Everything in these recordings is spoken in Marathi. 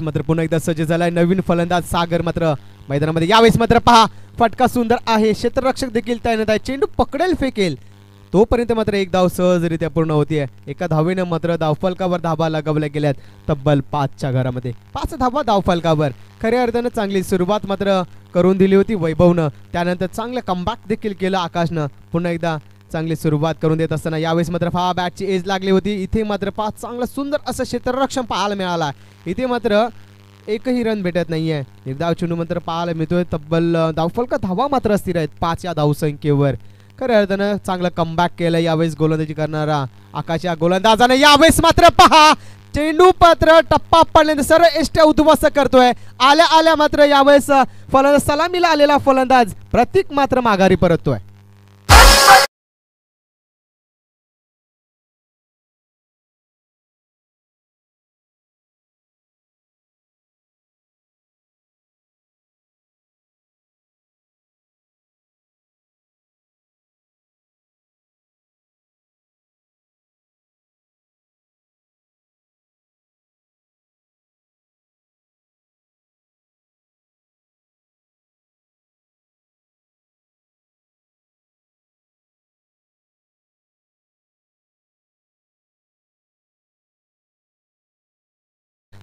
मात्र पुन्हा एकदा सज्ज झालाय नवीन फलंदाज सागर मात्र मैदानामध्ये यावेळेस मात्र पहा फटका सुंदर आहे क्षेत्ररक्षक देखील तैनात आहे चेंडू पकडेल फेकेल तोपर्यंत मात्र एक धाव सहजरित्या पूर्ण होतीये एका धावेने मात्र धावफलकावर धावा लगावल्या गेल्यात तब्बल 5च्या घरामध्ये 5 धावा धावफलकावर खऱ्या अर्थानं चांगली सुरुवात मात्र करून दिली होती वैभवनं त्यानंतर चांगलं कमबॅक देखील केलं आकाशनं पुन्हा एकदा चांगली सुरुवात करून देत असताना यावेळेस मात्र पहा बॅटची एज लागली होती इथे मात्र पहा चांगलं सुंदर असं क्षेत्ररक्षण पाहायला मिळाला इथे मात्र एकही रन भेटत नाहीये निर्धाव चेंडू मात्र पाहायला मिळतोय तब्बल धावफलका धावा मात्र अस्थिर आहेत 5 या धावसंख्येवर खऱ्या अर्थानं चांगलं कमबॅक केलं यावेळेस गोलंदाजी करणारा आकाश या गोलंदाजाने यावेळेस मात्र पहा चेंडू पात्र टप्पा पडल्यानंतर सरळ एष्ट्या उद्ध्वस्त करतोय आल्या आल्या मात्र यावेळेस फलंदाज सलामीला आलेला फलंदाज प्रतीक मात्र माघारी परततोय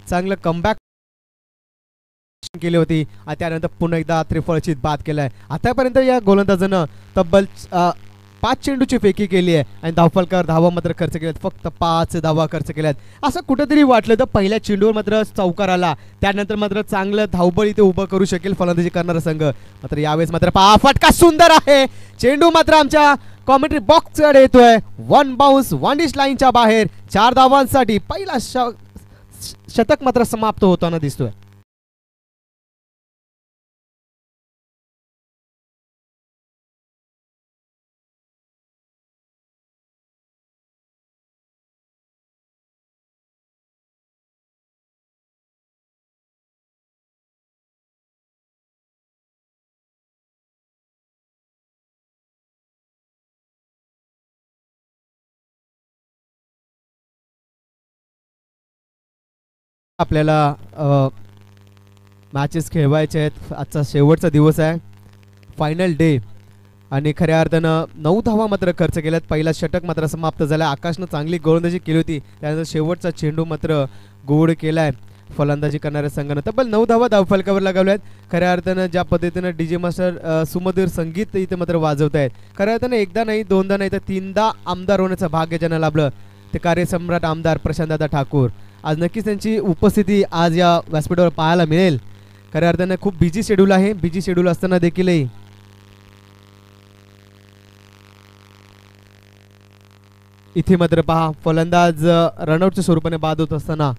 चांगलं कमबॅक केली होती त्यानंतर पुन्हा एकदा त्रिफळचित बाद केलाय आतापर्यंत या गोलंदाजानं तब्बल 5 चेंडूची फेकी केली आहे आणि धावफलकावर धावा मात्र खर्च केल्यात फक्त 5 धावा खर्च केल्यात असं कुठेतरी वाटलं तर पहिल्या चेंडूवर मात्र चौकार आला त्यानंतर मात्र चांगलं धावबळ इथे उभं करू शकेल फलंदाजी करणारा संघ मात्र यावेळेस मात्र पहा फटका सुंदर आहे चेंडू मात्र आमच्या कॉमेंट्री बॉक्सकडे येतोय 1 बाउन्स 1 डिश लाईनच्या बाहेर 4 धावांसाठी पहिला शतक मात्र समाप्त होताना दिसतोय आपल्याला मॅचेस खेळवायचे आहेत आजचा शेवटचा दिवस आहे फायनल डे आणि खऱ्या अर्थानं 9 धावा मात्र खर्च केल्यात पहिला षटक मात्र समाप्त झाला आकाशनं चांगली गोलंदाजी केली होती त्यानंतर शेवटचा चेंडू मात्र गोड केलाय फलंदाजी करणाऱ्या संघानं तब्बल 9 धावा धावफलकावर लगावल्यात खऱ्या अर्थानं ज्या पद्धतीनं डीजे मास्टर सुमधुर संगीत इथे मात्र वाजवत आहेत खऱ्या अर्थानं एकदा नाही दोनदा नाही तर 3दा आमदार होण्याचं भाग्य ज्यांना लाभलं ते कार्यसम्राट आमदार प्रशांतदादा ठाकूर आज नक्कीच त्यांची उपस्थिती आज या व्यासपीठावर पाहायला मिळेल खऱ्या अर्थानं खूप बिझी शेड्यूल आहे बिझी शेड्यूल असताना देखीलही इथे मात्र पहा फलंदाज रनआउटच्या स्वरूपाने बाद होत असताना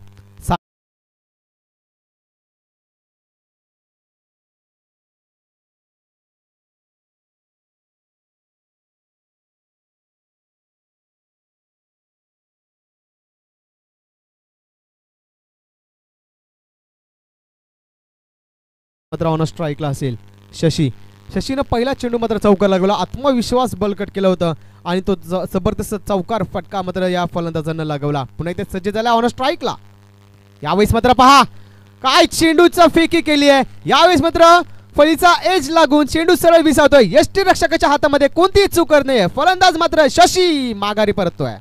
मात्र ऑन स्ट्राईकला असेल शशीनं पहिला चेंडू मात्र चौकार लागवला आत्मविश्वास बलकट केला होता आणि तो जबरदस्त चौकार फटका मात्र या फलंदाजांना लागवला पुन्हा इथे सज्ज झाला ऑन स्ट्राईकला यावेळेस मात्र पहा काय चेंडूचा फेकी केली आहे यावेळेस मात्र फळीचा एज लागून चेंडू सरळ विसावतोय यष्टीरक्षकाच्या हातामध्ये कोणतीही चूक करत नाहीये फलंदाज मात्र शशी माघारी परततोय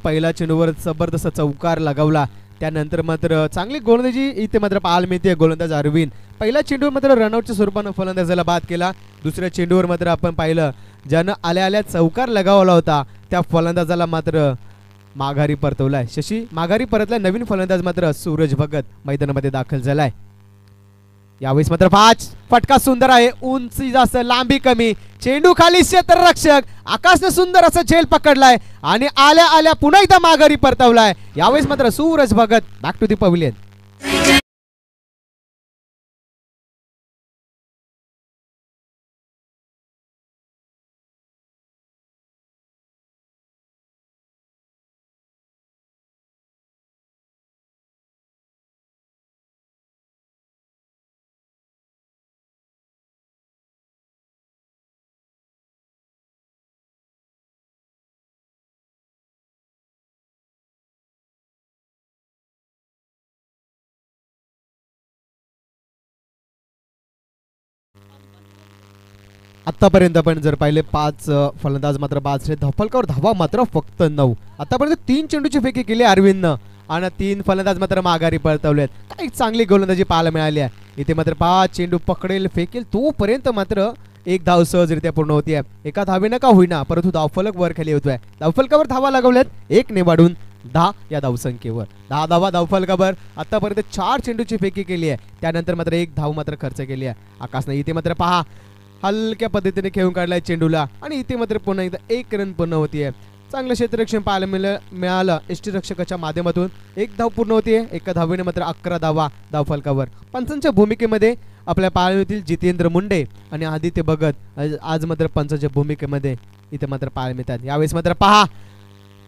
पहिला चेंडूवर जबरदस्त चौकार लगावला त्यानंतर मात्र चांगली गोलंदाजी इथे मात्र पाहायला मिळते गोलंदाज अरविंद पहिला चेंडूवर मात्र रनआउटच्या स्वरूपानं फलंदाजाला बाद केला दुसऱ्या चेंडूवर मात्र आपण पाहिलं ज्यानं आल्या आल्या चौकार लगावला होता त्या फलंदाजाला मात्र माघारी परतवलाय शशी माघारी परतलाय नवीन फलंदाज मात्र सूरज भगत मैदानामध्ये दाखल झालाय यावेळेस मात्र 5 फटका सुंदर आहे उंची जास्त लांबी कमी चेंडू खाली क्षेत्ररक्षक आकाशने सुंदर असं झेल पकडलाय आणि आल्या आल्या पुन्हा एकदा माघारी परतवलाय यावेळेस मात्र Suraj Bhagat back to the pavilion आतापर्यंत पण जर पाहिले 5 फलंदाज मात्र बाद झाले. धावफलकावर धावा मात्र फक्त 9. आतापर्यंत 3 चेंडूची फेकी केली अरविंदनं आणि 3 फलंदाज मात्र माघारी परतवलेत. काही चांगली गोलंदाजी पाहायला मिळाली आहे. इथे मात्र 5 चेंडू पकडेल फेकेल तोपर्यंत मात्र एक धाव सहजरित्या पूर्ण होतीये. एका धावेनं का होईना परंतु धावफलक वर खाली होतोय. धावफलकावर धावा लागवल्यात 1 ने वाढून 10 या धावसंख्येवर. 10 धावा धावफलकावर. आतापर्यंत 4 चेंडूची फेकी केली आहे. त्यानंतर मात्र 1 धाव मात्र खर्च केली आहे. आकाशनं इथे मात्र पहा हलक्या पद्धतीने खेळून काढलाय चेंडूला आणि इथे मात्र पुन्हा एकदा 1 रन पूर्ण होतीये. चांगलं क्षेत्ररक्षण पाहायला मिळालं यष्टीरक्षकाच्या माध्यमातून. 1 धाव पूर्ण होतीये. एका धावेने मात्र 11 धावा धावफलकावर. पंचांच्या भूमिकेमध्ये आपल्या पाहायला मिळतील जितेंद्र मुंडे आणि आदित्य भगत आज मात्र पंचांच्या भूमिकेमध्ये इथे मात्र पाहायला मिळतात. यावेळेस मात्र पहा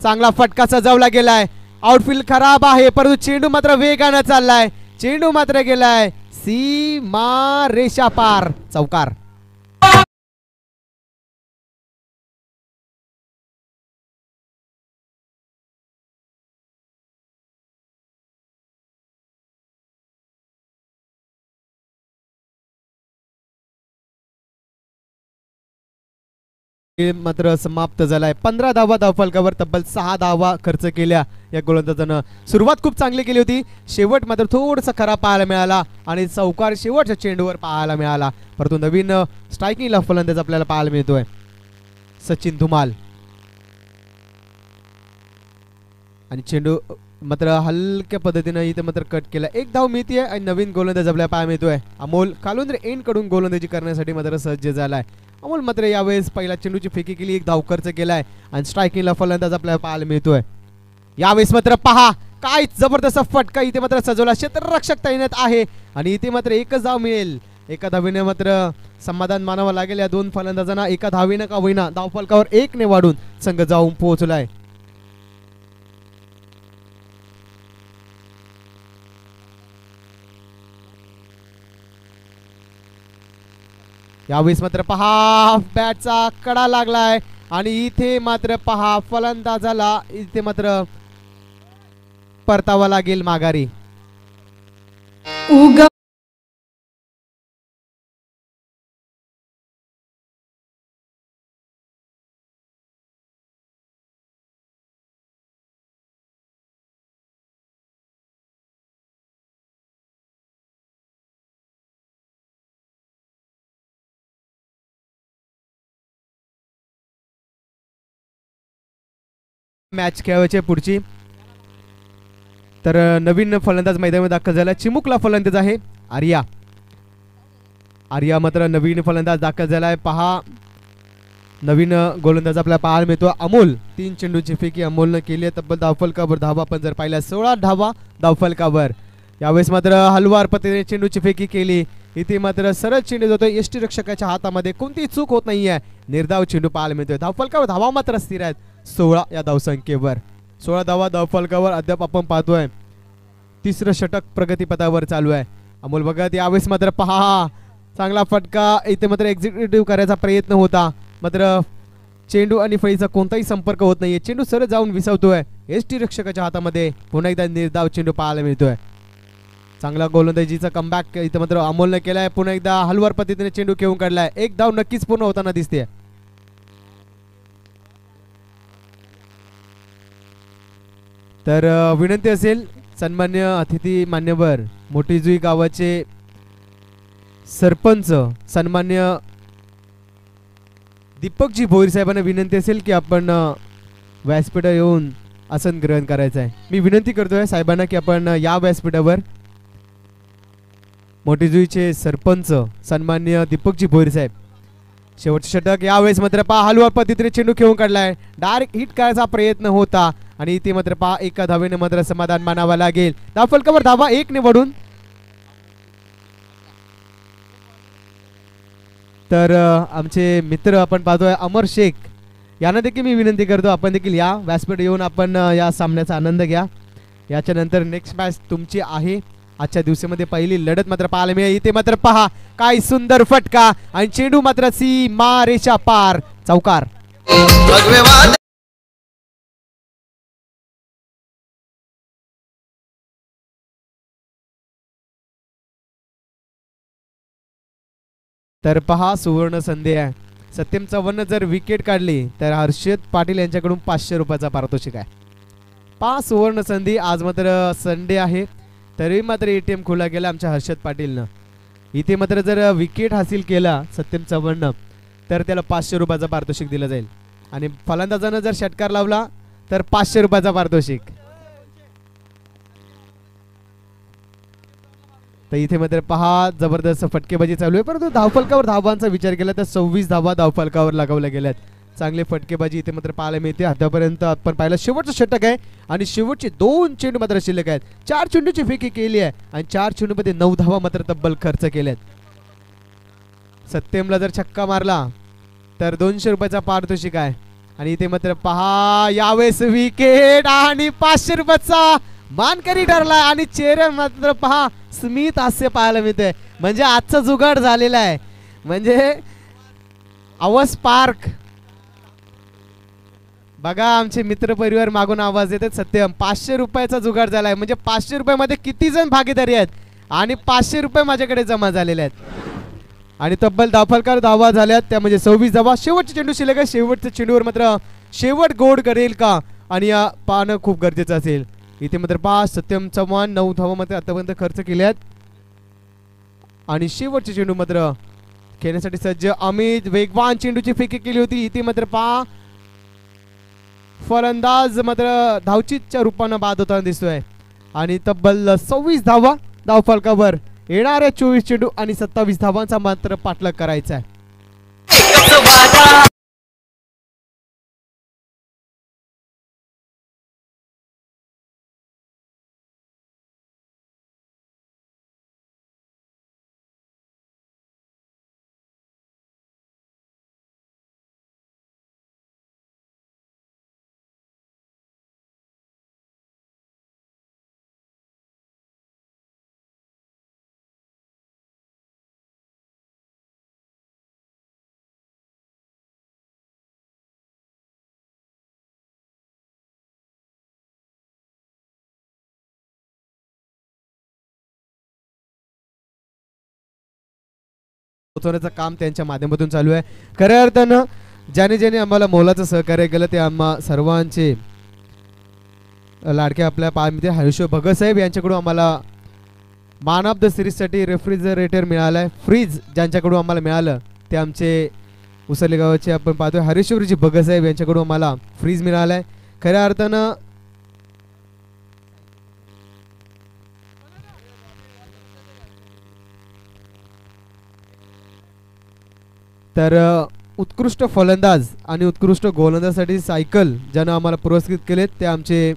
चांगला फटका सजवला गेलाय. आउटफील्ड खराब आहे परंतु चेंडू मात्र वेगानं चाललाय. चेंडू मात्र गेलाय सीमा रेषा पार. चौकार. मात्र समाप्त झालाय. 15 धावा धावफलकावर तब्बल 6 धावा खर्च केल्या या गोलंदाजानं. सुरुवात खूप चांगली केली होती. शेवट मात्र थोडासा खराब पाहायला मिळाला आणि चौकार शेवटच्या चेंडूवर पाहायला मिळाला. परंतु नवीन स्ट्रायकिंगला फलंदाज आपल्याला पाहायला मिळतोय सचिन धुमाल आणि चेंडू मात्र हलक्या पद्धतीनं इथे मात्र कट केला. 1 धाव मिळतीये आणि नवीन गोलंदाज आपल्याला पाहायला मिळतोय अमोल कालुंद्रे. एंड कडून गोलंदाजी करण्यासाठी मात्र सज्ज झालाय. अमोल मात्र यावेळेस पहिला चेंडूची फेकी केली. 1 धाव खर्च केलाय आणि स्ट्रायकिंगला फलंदाज आपल्याला पाहायला मिळतोय. यावेळेस मात्र पहा काय जबरदस्त फटका इथे मात्र सजवला. क्षेत्ररक्षक तैनात आहे आणि इथे मात्र 1च धाव मिळेल. एका धावेने मात्र समाधान मानावं लागेल या 2 फलंदाजांना. एका धावेनं का होईना धावफलकावर 1 ने वाढून संघ जाऊन पोहोचलाय. यावेळेस मात्र पहा बॅटचा कडा लागलाय आणि इथे मात्र पहा फलंदाजाला इथे मात्र परतावा लागेल माघारी. मॅच खेळायची पुढची. तर नवीन फलंदाज मैदानामध्ये दाखल झाला. चिमुकला फलंदाज आहे आर्या. आर्या मात्र नवीन फलंदाज दाखल झालाय. पहा नवीन गोलंदाज आपल्याला पाहायला मिळतो अमोल. 3 चेंडूची फेकी अमोलनं केली आहे. तब्बल धावफलकावर धावा आपण जर पाहिल्या 16 धावा धावफलकावर. यावेळेस मात्र हलवार पद्धतीने चेंडूची फेकी केली. इथे मात्र सरळ चेंडू जातोय यष्टीरक्षकाच्या हातामध्ये. कोणतीही चूक होत नाहीये. निर्धाव चेंडू पाहायला मिळतोय. धावफलकावर धावा मात्र स्थिर आहेत 16 या धावसंख्येवर. 16 धावा धावफलकावर अद्याप आपण पाहतोय. 3रं षटक प्रगतीपथावर चालू आहे. अमोल भगत यावेळेस मात्र पहा चांगला फटका इथे मात्र एक्झिक्युटिव्ह करायचा प्रयत्न होता. मात्र चेंडू आणि फळीचा कोणताही संपर्क होत नाहीये. चेंडू सरळ जाऊन विसावतोय यष्टीरक्षकाच्या हातामध्ये. पुन्हा एकदा निर्धाव चेंडू पाहायला मिळतोय. चांगला गोलंदाजीचा कमबॅक इथे मात्र अमोलने केलाय. पुन्हा एकदा हलवार पद्धतीने चेंडू खेळून काढलाय. 1 धाव नक्कीच पूर्ण होताना दिसते. तर विनंती असेल सन्मान्य अतिथी मान्यवर मोठीजुई गावाचे सरपंच सन्मान्य दीपकजी भोईर साहेबांना विनंती असेल की आपण व्यासपीठावर येऊन आसन ग्रहण करायचं आहे. मी विनंती करतोय साहेबांना की आपण या व्यासपीठावर. मोठीजुईचे सरपंच सन्मान्य दीपकजी भोईर साहेब. शेवटचे षटक. यावेळेस मात्र पहा हलवा पद्धतीने चेंडू खेळून काढलाय. डायरेक्ट हिट करायचा प्रयत्न होता आणि इथे मात्र पहा एका धावेने मात्र समाधान मानावा लागेल. धावफलकावर धावा 1 ने वाढून. तर आमचे मित्र आपण पाहतोय अमर शेख यांना देखील मी विनंती करतो आपण देखील या व्यासपीठ येऊन आपण या सामन्याचा आनंद घ्या. याच्या नंतर नेक्स्ट मॅच तुमची आहे. आजच्या दिवसामध्ये पहिली लढत मात्र पाहायला मिळेल. इथे मात्र पहा काय सुंदर फटका आणि चेंडू मात्र सीमा रेषा पार. चौकार. तर पहा सुवर्ण संधी आहे. सत्यम चव्हाण जर विकेट काढली तर हर्षद पाटील यांच्याकडून 500 रुपयाचा पारितोषिक आहे. 5 सुवर्ण संधी. आज मात्र संडे आहे तरी मात्र एटीएम खुला गेला आमच्या हर्षद पाटीलनं. इथे मात्र जर विकेट हासिल केला सत्यम चव्हाणनं तर त्याला 500 रुपयाचा पारितोषिक दिलं जाईल आणि फलंदाजानं जर षटकार लावला तर 500 रुपयाचा पारितोषिक. तर इथे मात्र पहा जबरदस्त फटकेबाजी चालू आहे परंतु धावफलकावर धावांचा विचार केला तर 26 धावा धावफलकावर लगावल्या गेल्यात. चांगले फटकेबाजी इथे मात्र पाहायला मिळते. आतापर्यंत आपण पाहिलं शेवटचं षटक आहे आणि शेवटचे 2 चेंडू मात्र शिल्लक आहेत. 4 चेंडूची फेकी केली आहे आणि 4 चेंडूमध्ये 9 धावा मात्र तब्बल खर्च केल्यात. सत्यमला जर छक्का मारला तर 200 रुपयाचा पारितोषिक आहे आणि इथे मात्र पहा यावेळेस विकेट आणि 500 रुपयाचा मानकरी ठरला आणि चेहऱ्यावर मात्र पहा स्मित हास्य पाहायला मिळते. म्हणजे आजचा जुगाड झालेला आहे. म्हणजे आवाज पार्क बघा आमचे मित्र परिवार मागून आवाज देतात. सत्यम 500 रुपयाचा जुगाड झालाय. म्हणजे 500 रुपयामध्ये किती जण भागीदारी आहेत आणि 500 रुपये माझ्याकडे जमा झालेले आहेत आणि तब्बल धावफलकावर धावा झाल्यात त्या म्हणजे 26 धावा. शेवटचे चेंडू शिल्लक आहे. शेवटच्या चेंडूवर मात्र शेवट गोड करेल का आणि या पाहणं खूप गरजेचं असेल. इथे मात्र 5 सत्यम चव्हाण 9 धावा मात्र आतापर्यंत खर्च केल्यात आणि शेवटचे चेंडू मात्र खेळण्यासाठी सज्ज. अमित वेगवान चेंडूची फेकी केली होती. इथे मात्र पहा फलंदाज मात्र धावचीतच्या रूपानं बाद होताना दिसतोय आणि तब्बल 26 धावा धावफलकावर येणाऱ्या 24 चेंडू आणि 27 धावांचा मात्र पाठलाग करायचा आहे. पोहोचवण्याचं काम त्यांच्या माध्यमातून चालू आहे. खऱ्या अर्थानं ज्याने ज्याने आम्हाला मोलाचं सहकार्य केलं ते आम्हा सर्वांचे लाडके आपल्या पामित्र हरीश भगत साहेब यांच्याकडून आम्हाला मॅन ऑफ द सिरीजसाठी रेफ्रिजरेटर मिळालं आहे. फ्रीज ज्यांच्याकडून आम्हाला मिळालं ते आमचे उसरली गावाचे आपण पाहतोय हरीश्वरजी भगत साहेब यांच्याकडून आम्हाला फ्रीज मिळाला आहे. खऱ्या अर्थानं तर उत्कृष्ट फलंदाज आणि उत्कृष्ट गोलंदाजासाठी सायकल ज्यानं आम्हाला पुरस्कृत केलेत ते आमचे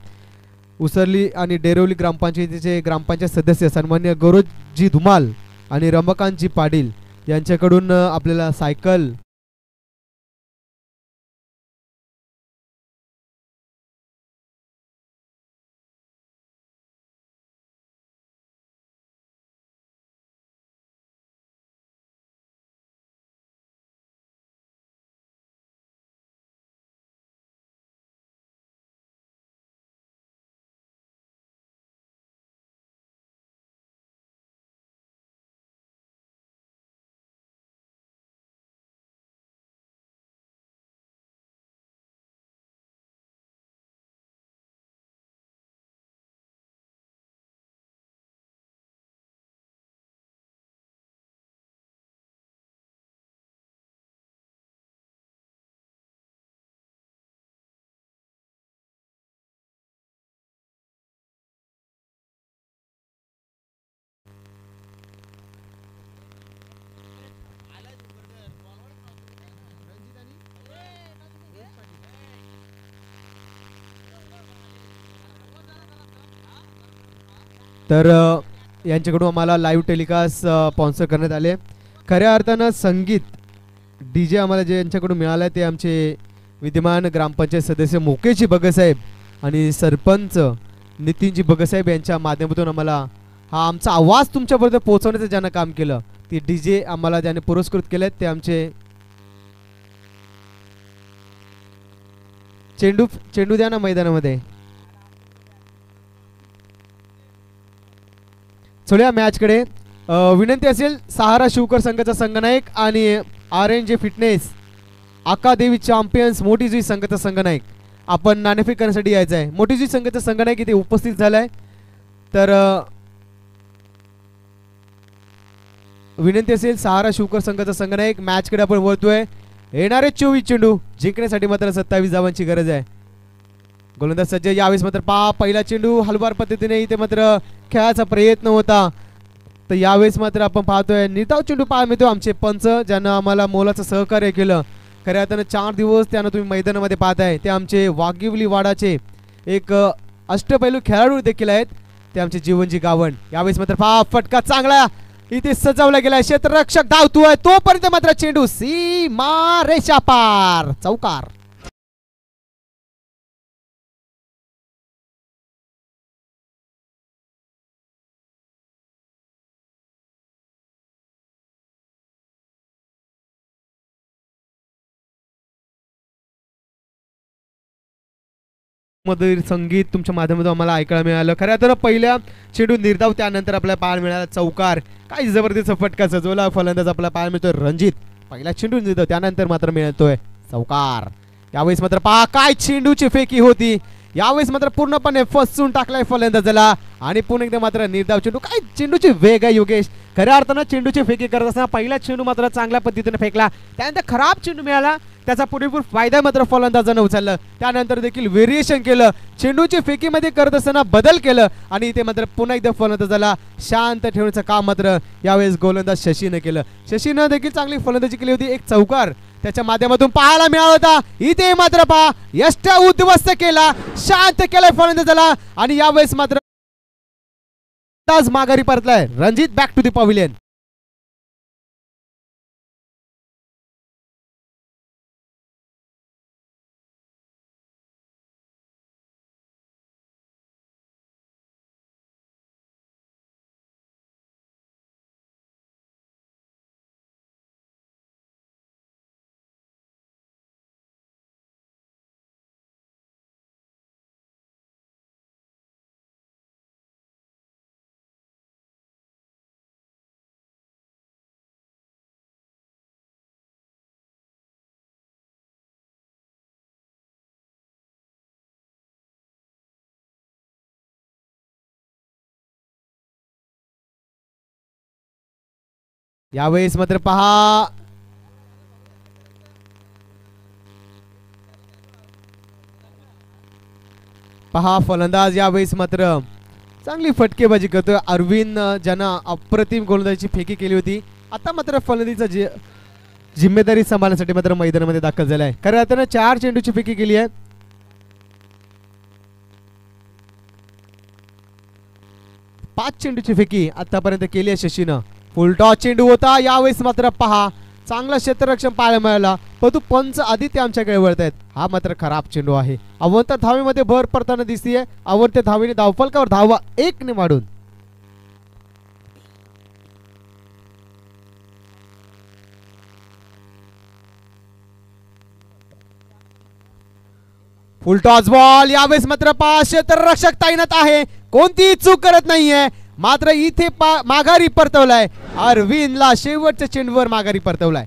उसरली आणि डेरवली ग्रामपंचायतीचे ग्रामपंचायत सदस्य सन्मान्य गौरवजी धुमाल आणि रमाकांतजी पाटील यांच्याकडून आपल्याला सायकल तर यांच्याकडून आम्हाला लाईव्ह टेलिकास्ट स्पॉन्सर करण्यात आले. खऱ्या अर्थानं संगीत DJ आम्हाला जे यांच्याकडून मिळालं आहे ते आमचे विद्यमान ग्रामपंचायत सदस्य मुकेशजी भगतसाहेब आणि सरपंच नितीनजी भगतसाहेब यांच्या माध्यमातून आम्हाला हा आमचा आवाज तुमच्यापर्यंत पोहोचवण्याचं ज्यानं काम केलं ते DJ आम्हाला ज्याने पुरस्कृत केले ते आमचे चेंडू द्या ना मैदानामध्ये. चला मॅचकडे विनंती असेल सहारा शिवकर संघाचा संघनायक आणि RNJ फिटनेस आकादेवी चॅम्पियन्स मोठीजुई संघाचा संघनायक आपण नाणेफेक करण्यासाठी यायचं आहे. मोठीजुई संघाचा संघनायक इथे उपस्थित झालाय. तर विनंती असेल सहारा शिवकर संघाचा संघनायक मॅचकडे आपण वळतोय. येणारे 24 चेंडू जिंकण्यासाठी मात्र 27 धावांची गरज आहे. गोलंदाज सज्ज. यावेळेस मात्र पहिला चेंडू हलवार पद्धतीने इथे मात्र खेळाचा प्रयत्न होता. तर यावेळेस मात्र आपण पाहतोय निर्धाव चेंडू पाहायला मिळतो. आमचे पंच ज्यांना आम्हाला मोलाचं सहकार्य केलं, खऱ्या अर्थानं 4 दिवस त्यांना तुम्ही मैदानामध्ये पाहताय, ते आमचे वाघिवली वाडाचे एक अष्टपैलू खेळाडू देखील आहेत, ते आमचे जीवनजी गावण. यावेळेस मात्र फटका चांगला इथे सजवला गेलाय. क्षेत्ररक्षक धावतोय तोपर्यंत मात्र चेंडू सीमा रेषा पार, चौकार. मधील संगीत तुमच्या माध्यमातून आम्हाला ऐकायला मिळालं. खऱ्या तर पहिल्या चेंडू निर्धाव, त्यानंतर आपल्याला पाहायला मिळाला चौकार. काय जबरदस्त फटका सजवला फलंदाज आपल्याला पाहायला मिळतोय रणजित. पहिला चेंडू निर्धाव, त्यानंतर मात्र मिळतोय चौकार. यावेळेस मात्र काय चेंडूची फेकी होती. यावेळेस मात्र पूर्णपणे फसवून टाकलाय फलंदाजाला आणि पुन्हा एकदा मात्र निर्धाव चेंडू. काय चेंडूची वेग आहे योगेश. खऱ्या अर्थानं चेंडूची फेकी करत असताना पहिला चेंडू मात्र चांगल्या पद्धतीने फेकला, त्यानंतर खराब चेंडू मिळाला, त्याचा पुरेपूर फायदा मात्र फलंदाजानं उचलला. त्यानंतर देखील व्हेरिएशन केलं, चेंडूची फेकीमध्ये करत असताना बदल केलं आणि इथे मात्र पुन्हा एकदा फलंदाजाला शांत ठेवण्याचं काम मात्र यावेळेस गोलंदाज शशीनं केलं. शशीनं देखील चांगली फलंदाजी केली होती. एक चौकार त्याच्या माध्यमातून पाहायला मिळाला होता. इथे मात्र यष्टा उद्ध्वस्त केला, शांत केलाय फलंदाजाला आणि यावेळेस मात्र माघारी परतलाय. Ranjit back to the pavilion. यावेळेस मात्र पहा फलंदाज यावेळेस मात्र चांगली फटकेबाजी करतोय. अरविंद ज्यांना अप्रतिम गोलंदाजीची फेकी केली होती, आता मात्र फलंदाजीचा जिम्मेदारी सांभाळण्यासाठी मात्र मैदानामध्ये दाखल झालाय. कारण आता 4 चेंडूची फेकी केली आहे. 5 चेंडूची फेकी आतापर्यंत केली आहे शशीनं. फुलटॉस चेंडू होता. यावेळेस मात्र चांगला क्षेत्ररक्षण पाहायला मिळाला, परंतु पंच आदित्य आमच्याकडे वळतायत. हा मात्र खराब चेंडू आहे. अवंत धावेमध्ये भर पडताना दिसतीये. अवंत धावेने धावफलकावर धावा 1 ने वाढून फुलटॉस बॉल. यावेळेस मात्र क्षेत्ररक्षक तैनात आहे, कोणतीही चूक करत नाहीये. मात्र इथे माघारी परतवलाय अरविंदला, शेवटच्या चेंडूवर माघारी परतवलाय.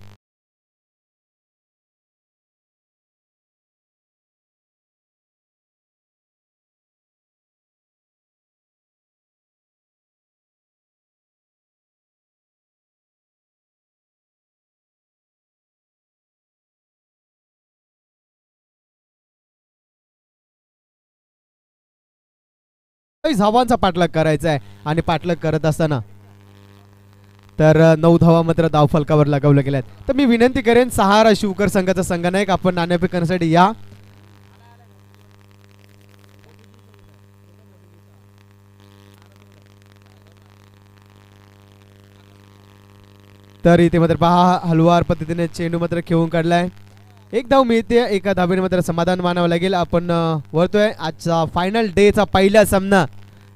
धावांचा पाठलाग करायचा आहे आणि पाठलाग करत असताना तर 9 धावा मात्र धावफलकावर लगावल्या गेल्यात. तर मी विनंती करेन सहारा शिवकर संघाचा संघनायक आपण नाणेफेक करण्यासाठी या. तर इथे मात्र हलवार पद्धतीने चेंडू मात्र खेळून काढलाय. 1 धाव मिळते. एका धावेने मात्र समाधान मानावं लागेल. आपण वळतोय आजचा फायनल डेचा पहिला सामना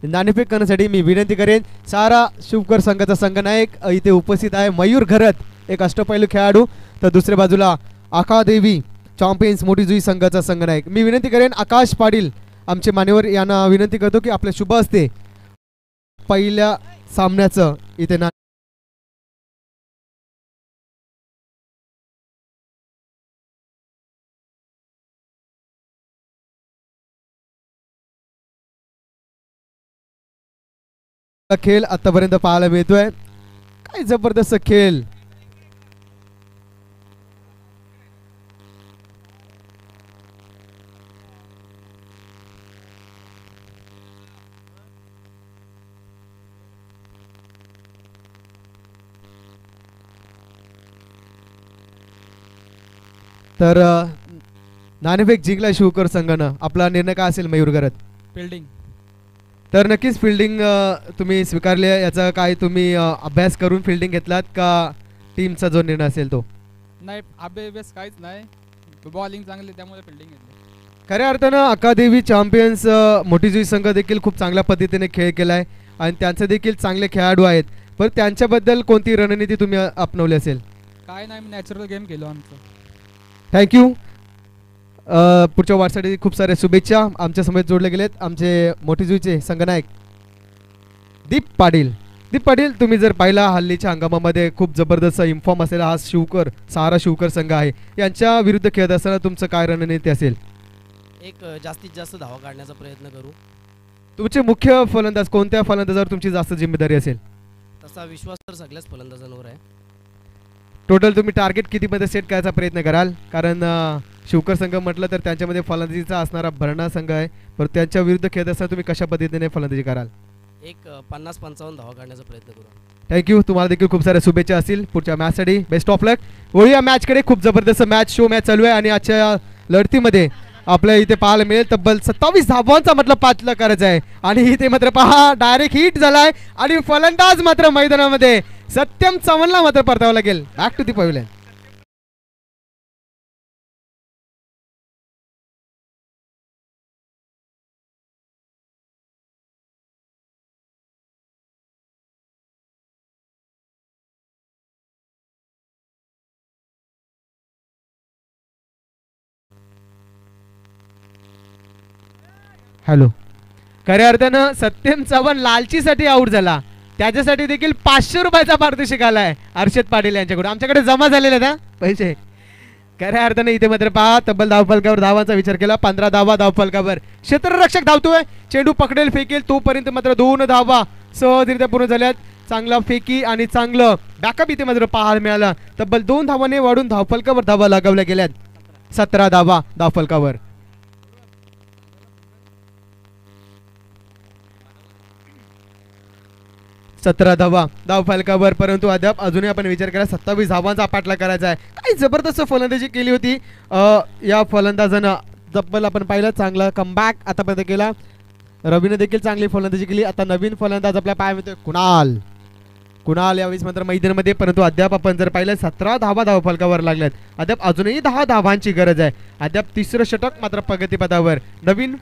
नाणेफेक करण्यासाठी. मी विनंती करेन सारा शिवकर संघाचा संघनायक इथे उपस्थित आहे, मयूर घरत, एक अष्टपैलू खेळाडू. तर दुसऱ्या बाजूला आकादेवी चॅम्पियन्स मोठीजुई संघाचा संघनायक. मी विनंती करेन आकाश पाटील आमचे मान्यवर यांना विनंती करतो की आपल्या शुभ हस्ते पहिल्या सामन्याचं इथे खेळ आतापर्यंत पाहायला मिळतोय. काय जबरदस्त खेळ. तर नाणेफेक जिंकला शिवकर संघानं. आपला निर्णय काय असेल मयूर गरत? फिल्डिंग. तर नक्कीच फिल्डिंग तुम्ही स्वीकारली आहे. याचा काय तुम्ही अभ्यास करून फिल्डिंग घेतलात का टीमचा जो निर्णय असेल तो? नाही, अभ्यास काहीच नाही, बॉलिंग चांगली त्यामुळे फिल्डिंग घेतली. खऱ्या अर्थानं अकादेवी चॅम्पियन्स मोठीजुई संघ देखील खूप चांगल्या पद्धतीने खेळ केलाय आणि त्यांचे देखील चांगले खेळाडू आहेत. पण त्यांच्याबद्दल कोणती रणनीती तुम्ही अपनवली असेल? काय नाही, मी नॅचरल गेम केलो आमचं. थँक्यू. पुढच्या वाटसाठी खूप साऱ्या शुभेच्छा. आमच्या समेत जोडले गेलेत आमचे मोठीजुईचे संघनायक दीप पाटील. दीप पाटील, तुम्ही जर पाहिला हल्लीच्या हंगामामध्ये खूप जबरदस्त इन्फॉर्म असलेला हा शिवकर सहारा शिवकर संघ आहे. यांच्या विरुद्ध खेळत असताना तुमचं काय रणनीती असेल? एक जास्तीत जास्त धावा काढण्याचा प्रयत्न करू. तुमचे मुख्य फलंदाज कोणत्या फलंदाजावर तुमची जास्त जिम्मेदारी असेल? तसा विश्वास तर सगळ्याच फलंदाजांवर आहे. टोटल तुम्ही टार्गेट कितीमध्ये सेट करायचा प्रयत्न कराल? कारण शिवकर संघ म्हटलं तर त्यांच्यामध्ये फलंदाजीचा असणारा भरणा संघ आहे. पण त्यांच्या विरुद्ध खेळत असताना तुम्ही कशा पद्धतीने फलंदाजी कराल? एक 50-55 धावा काढण्याचा प्रयत्न करू. थँक्यू. तुम्हाला देखील खूप साऱ्या शुभेच्छा असतील पुढच्या मॅचसाठी. बेस्ट ऑफ लक. वळूया मॅचकडे. खूप जबरदस्त मॅच शो मॅच चालू आहे आणि आजच्या लढतीमध्ये आपल्या इथे पाहायला मिळेल तब्बल 27 धावांचा मतलब पाचला करायचा आहे आणि इथे मात्र पहा डायरेक्ट हिट झालाय आणि फलंदाज मात्र मैदानामध्ये सत्यम चव्हाणला मात्र परतावं लागेल. Back to the pavilion. Hello. खऱ्या अर्थानं सत्यम चव्हाण लालचीसाठी आऊट झाला. त्याच्यासाठी देखील 500 रुपयाचा पारितोषिक आलाय हर्षद पाटील यांच्याकडून. आमच्याकडे जमा झालेले ना पैसे. खऱ्या अर्थानं इथे मात्र पहा तब्बल धावफलकावर धावांचा विचार केला. 15 धावा धावफलकावर. क्षेत्ररक्षक धावतोय. चेंडू पकडेल फेकेल तोपर्यंत मात्र 2 धावा सहजरित्या पूर्ण झाल्यात. चांगला फेकी आणि चांगलं बॅकअप इथे मात्र पाहायला मिळाला. तब्बल 2 धावाने वाढून धावफलकावर धावा लगावल्या गेल्यात. 17 धावा धावफलकावर. सतरा धावा धावफलकावर. परंतु अद्याप अजूनही आपण विचार केला 27 धावांचा पाठला करायचा आहे. काही जबरदस्त फलंदाजी केली होती या फलंदाजानं. तब्बल आपण पाहिलं चांगला कमबॅक आतापर्यंत केला. रवीने देखील चांगली फलंदाजी केली. आता नवीन फलंदाज आपल्या पाय मिळतोय कुणाल. कुणाल यावेळेस मात्र मैदानामध्ये. परंतु अद्याप आपण जर पाहिलं 17 धावा धावफलकावर लागल्यात. अद्याप अजूनही 10 धावांची गरज आहे. अद्याप तिसरं षटक मात्र प्रगतीपथावर. नवीन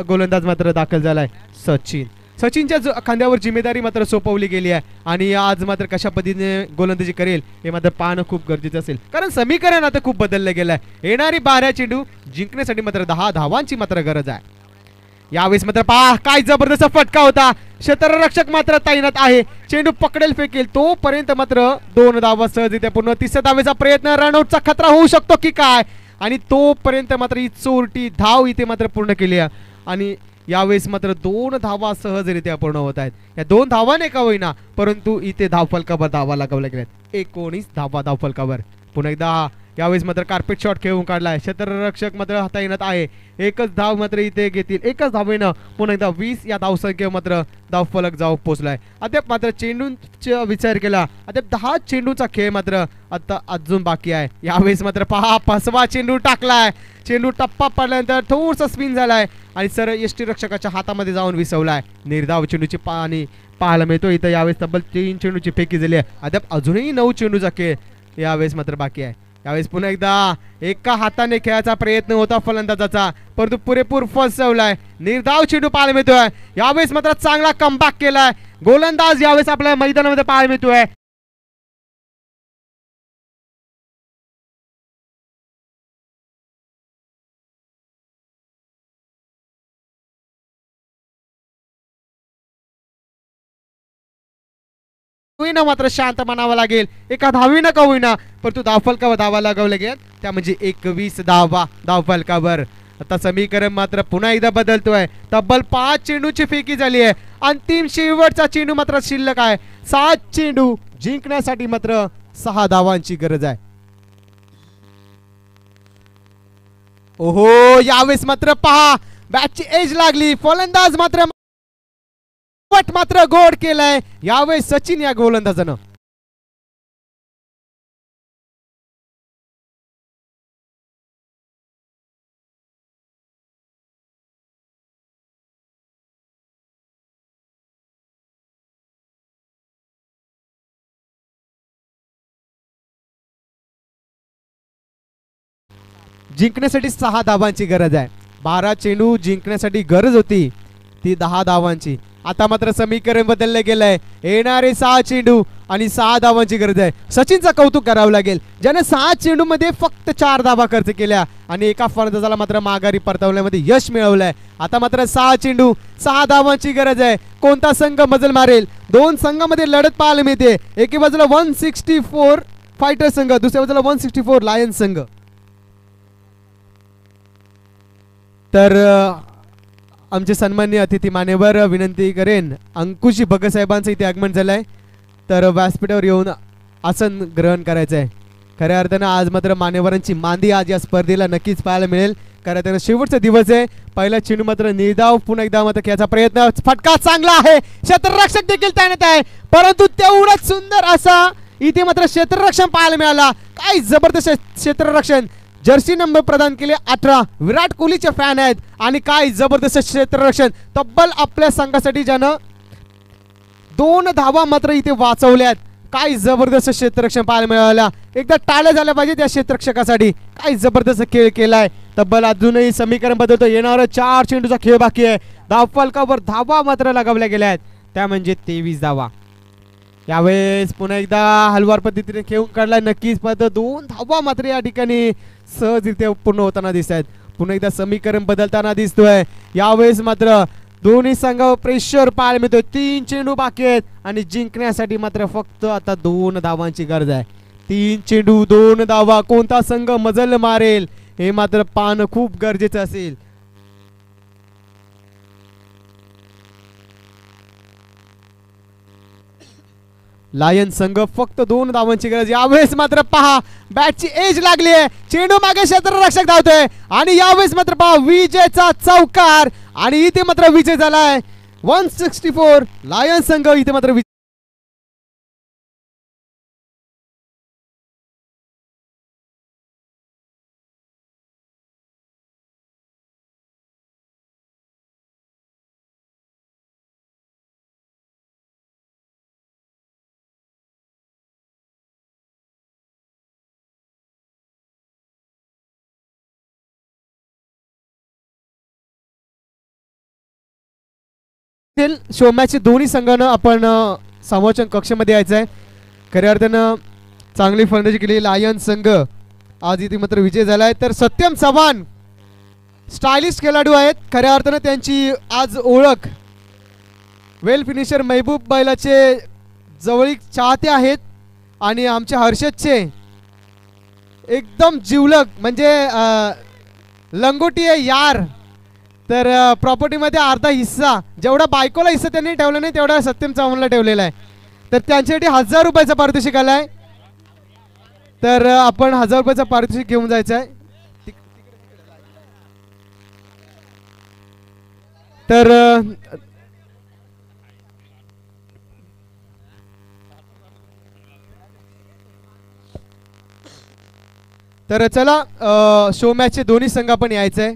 गोलंदाज मात्र दाखल झालाय सचिन. सचिनच्या खांद्यावर जिम्मेदारी मात्र सोपवली गेली आहे आणि आज मात्र कशा पद्धतीने गोलंदाजी करेल हे मात्र पाहणं खूप गरजेचं असेल. कारण समीकरण आता खूप बदललं गेलं आहे. येणारी 12 चेंडू जिंकण्यासाठी मात्र 10 धावांची मात्र गरज आहे. यावेळेस मात्र पहा काय जबरदस्त फटका होता. क्षेत्ररक्षक मात्र तैनात आहे. चेंडू पकडेल फेकेल तोपर्यंत मात्र 2 धावा सहजरित्या पूर्ण. तिसऱ्या धावेचा प्रयत्न. रनआउटचा खतरा होऊ शकतो की काय आणि तोपर्यंत मात्र ही चोरटी धाव इथे मात्र पूर्ण केली आहे आणि यावेळेस मात्र 2 धावा सहजरित्या पूर्ण होत आहेत. या 2 धावाने का होईना परंतु इथे धावफलकावर धावा लगावल्या गेल्यात. 19 धावा धावफलकावर. पुन्हा एकदा यावेळेस मात्र कार्पेट शॉट खेळून काढलाय. क्षेत्ररक्षक मात्र तैनात आहे. एकच धाव मात्र इथे घेतील. एकच धावेनं पुन्हा एकदा 20 या धावसंख्ये मात्र धावफलक जाऊन पोहोचलाय. अद्याप मात्र चेंडूंचा विचार केला अद्याप 10 चेंडूचा खेळ मात्र आता अजून बाकी आहे. यावेळेस मात्र पहा 5वा चेंडू टाकलाय. चेंडू टप्पा पडल्यानंतर थोडासा स्पिन झालाय आणि सरळ यष्टीरक्षकाच्या हातामध्ये जाऊन विसवलाय. निर्धाव चेंडूची पाणी पाहायला मिळतो इथं. यावेळेस तब्बल 3 चेंडूची फेकी झाली आहे. अद्याप अजूनही 9 चेंडूचा खेळ यावेळेस मात्र बाकी आहे. यावेळेस पुन्हा एकदा एका हाताने खेळायचा प्रयत्न होता फलंदाजाचा परंतु पुरेपूर फसवलाय. निर्धाव चेंडू पाहायला मिळतोय. यावेळेस मात्र चांगला कमबॅक केलाय गोलंदाज यावेळेस आपल्या मैदानामध्ये पाहायला मिळतोय. होईना मात्र शांत म्हणावं लागेल. एका धावीनं का होईना परंतु धावफलकावर धावा लगावल्या गेल्या त्या म्हणजे 21 धावा धावफलकावर. आता समीकरण मात्र पुन्हा एकदा बदलतोय. तब्बल 5 चेंडूची फेकी झाली आहे. अंतिम शेवटचा चेंडू मात्र शिल्लक आहे. 7 चेंडू जिंकण्यासाठी मात्र 6 धावांची गरज आहे. ओहो, यावेळेस मात्र पहा बॅटची एज लागली. फलंदाज मात्र गोड केलाय यावेळेस सचिन या गोलंदाजानं. जिंकण्यासाठी 6 धावांची गरज आहे. 12 चेंडू जिंकण्यासाठी गरज होती ती 10 धावांची. आता मात्र समीकरण बदलले गेलंय. येणारे 6 चेंडू आणि 6 धावांची गरज आहे. सचिनचं कौतुक करावं लागेल ज्याने 6 चेंडू मध्ये फक्त 4 धावा खर्च केल्या आणि एका फलंदाजाला मात्र माघारी परतवण्यामध्ये यश मिळवलंय. आता मात्र 6 चेंडू 6 धावांची गरज आहे. कोणता संघ मजल मारेल? 2 संघामध्ये लढत पाहायला मिळते. एके बाजूला 164 फायटर संघ, दुसऱ्या बाजूला 164 लायन संघ. तर आमचे सन्माननीय अतिथी मान्यवर विनंती करेन, अंकुशी भगत साहेबांचं इथे आगमन झालंय तर व्यासपीठावर येऊन आसन ग्रहण करायचं आहे. खऱ्या अर्थानं आज मात्र मान्यवरांची मांदी आज या स्पर्धेला नक्कीच पाहायला मिळेल. खऱ्या अर्थानं शेवटचा दिवस आहे. पहिला चेंडू मात्र निर्धाव, पुन्हा एकदा मात्र खेळाचा प्रयत्न, फटका चांगला आहे. क्षेत्ररक्षक देखील तैनात आहे परंतु तेवढंच सुंदर असा इथे मात्र क्षेत्ररक्षण पाहायला मिळाला. काय जबरदस्त क्षेत्ररक्षण. जर्सी नंबर प्रदान केले 18. विराट कोहलीचे फॅन आहेत आणि काय जबरदस्त क्षेत्ररक्षण. तब्बल आपल्या संघासाठी ज्यानं 2 धावा मात्र इथे वाचवल्यात. काय जबरदस्त क्षेत्ररक्षण पाहायला मिळाला. एकदा टाळ्या झाल्या पाहिजे त्या क्षेत्ररक्षकासाठी. काय जबरदस्त खेळ केलाय. तब्बल अजूनही समीकरण बदलतो. येणारा 4 चेंडूचा खेळ बाकी आहे. धावफलकावर धावा मात्र लगावल्या गेल्या आहेत, त्या म्हणजे 23 धावा. यावेळेस पुन्हा एकदा हलवार पद्धतीने खेळून काढला. नक्कीच मात्र 2 धावा मात्र या ठिकाणी सहजरित्या पूर्ण होताना दिसत आहेत. पुन्हा एकदा समीकरण बदलताना दिसतोय. यावेळेस मात्र दोन्ही संघावर प्रेशर पाहायला मिळतोय. 3 चेंडू बाकी आहेत आणि जिंकण्यासाठी मात्र फक्त आता 2 धावांची गरज आहे. 3 चेंडू 2 धावा. कोणता संघ मजल मारेल हे मात्र पाहणं खूप गरजेचं असेल. लायन संघ फक्त 2 धावांची गरज. यावेळेस मात्र पहा बॅटची एज लागली आहे. चेंडू मागे क्षेत्ररक्षक धावतोय आणि यावेळेस मात्र पहा विजयचा चौकार आणि इथे मात्र विजय झालाय. 164 लायन संघ इथे मात्र शो मॅचचे दोन्ही संघानं आपण समालोचन कक्षामध्ये यायचं आहे. खऱ्या अर्थानं चांगली फलंदाजी केली लायन संघ आज इथे मात्र विजय झालाय. तर सत्यम चव्हाण स्टायलिश खेळाडू आहेत. खऱ्या अर्थानं त्यांची आज ओळख वेल फिनिशर महबूब बैलाचे जवळीक चाहते आहेत आणि आमच्या हर्षदचे एकदम जिवलग म्हणजे लंगोटी आहे यार. तर प्रॉपर्टीमध्ये अर्धा हिस्सा जेवढा बायकोला हिस्सा त्यांनी ठेवला नाही तेवढा सत्यम चव्हाणला ठेवलेला आहे. तर त्यांच्यासाठी 1000 रुपयाचा पारितोषिक आलाय. तर आपण 1000 रुपयाचा पारितोषिक घेऊन जायचं आहे. तर चला शो मॅचचे दोन्ही संघ आपण यायचं आहे.